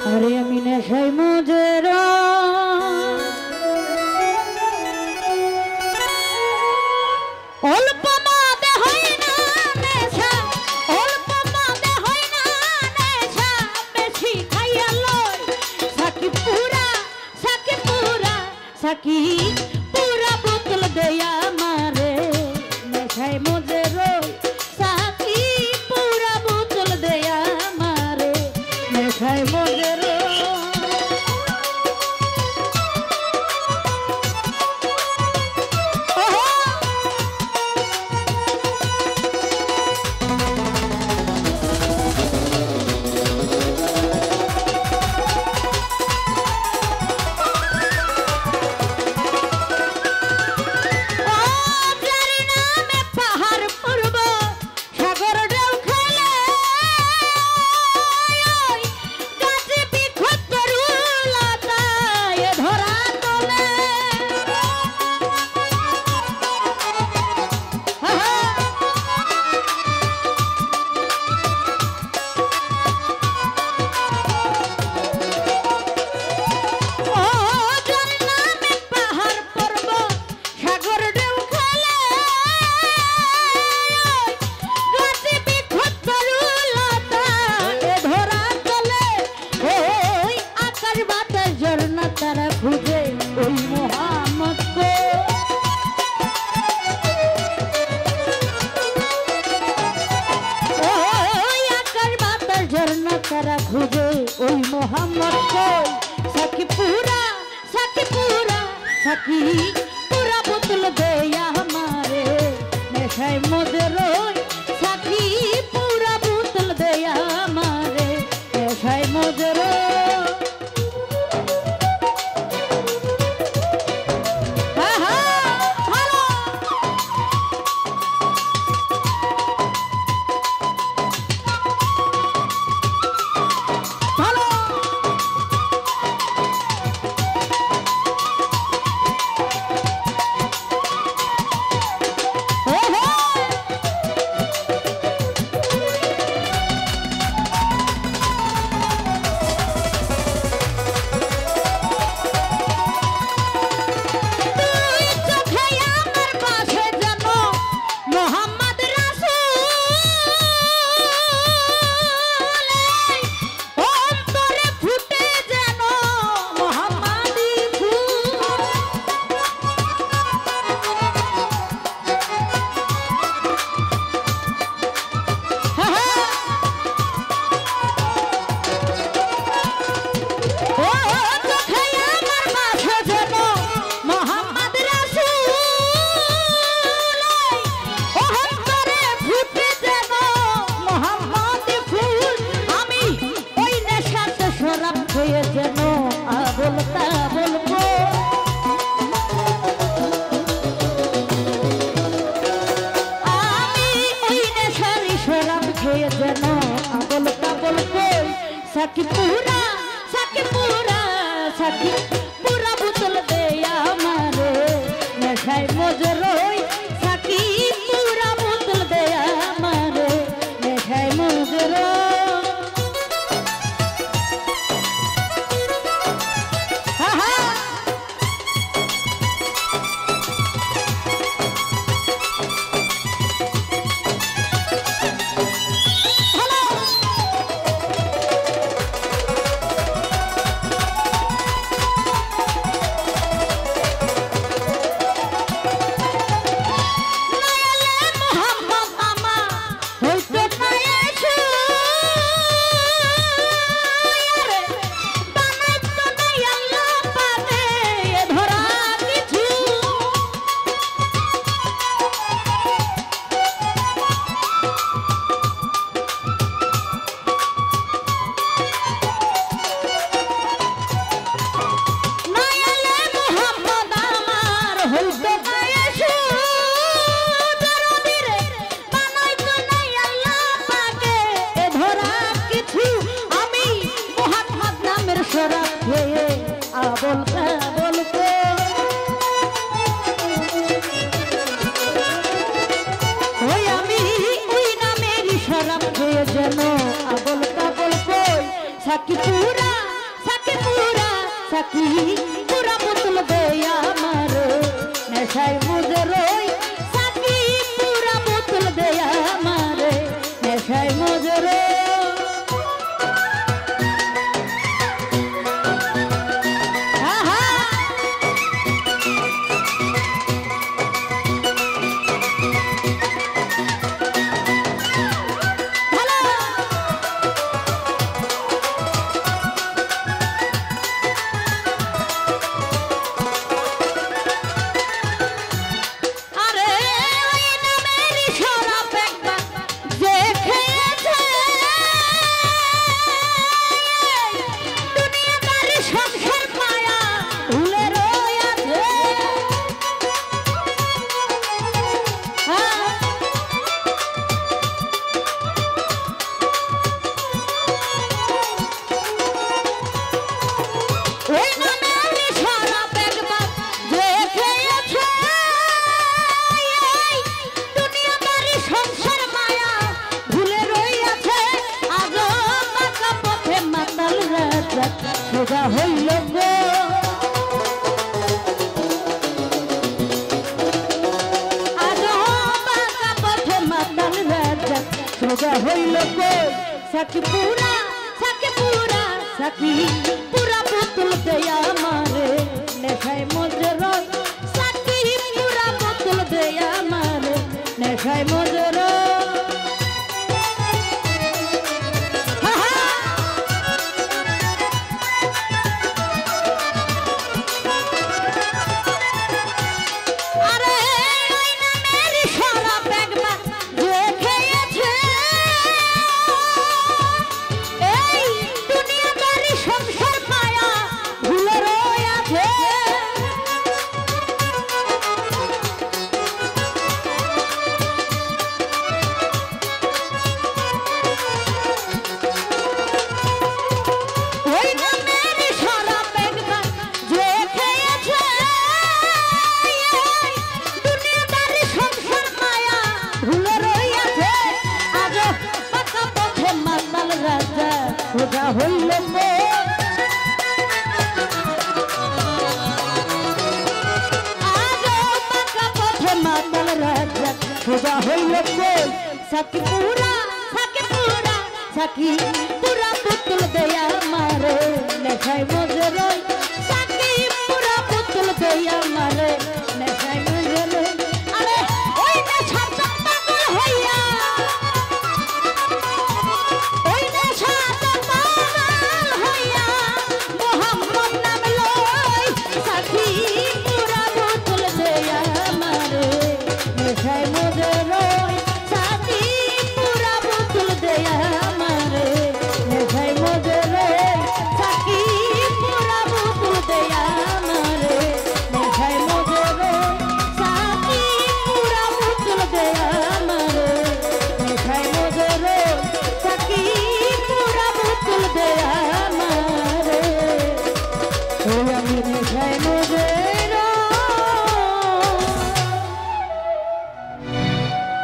अरे আমি নেশায় মজেরা অল্প মাদে হয় না নেশা অল্প মাদে হয় না নেশা বেশি খাইয়া লয় সাকি পুরা বোতল দেয়া মারে নেশায় মজেরা সাকি পুরা বোতল দেয়া মারে নেশায় মজেরা तारा खुजे ओई मोहम्मद को ओई आकर बातर झरना तारा खुजे ओई मोहम्मद को सखी पूरा बोतल दे या हमारे नेशाए मजरो सखी पूरा बोतल दे या हमारे नेशाए मजरो सखी पूरा बोतल दे या हमारे नशाए मजरो सखी पूरा बोतल दे या हमारे नशाए मजरो सखी पूरा সাকি পুরা বোতল দেয়া মারে নেশায় মজে রই সাকি পুরা বোতল দেয়া মারে নেশায় মজে রই সোজা হইল গো আজ বাঁকা পথে মাতাল রাজা সোজা হইল গো সাকি পুরা বোতল দেয়া মারে নেশায় মজে রই সাকি পুরা বোতল দেয়া মারে নেশায় মজে রই সোজা হইল পথে মাতাল রাজা সোজা হইল সাকি পুরা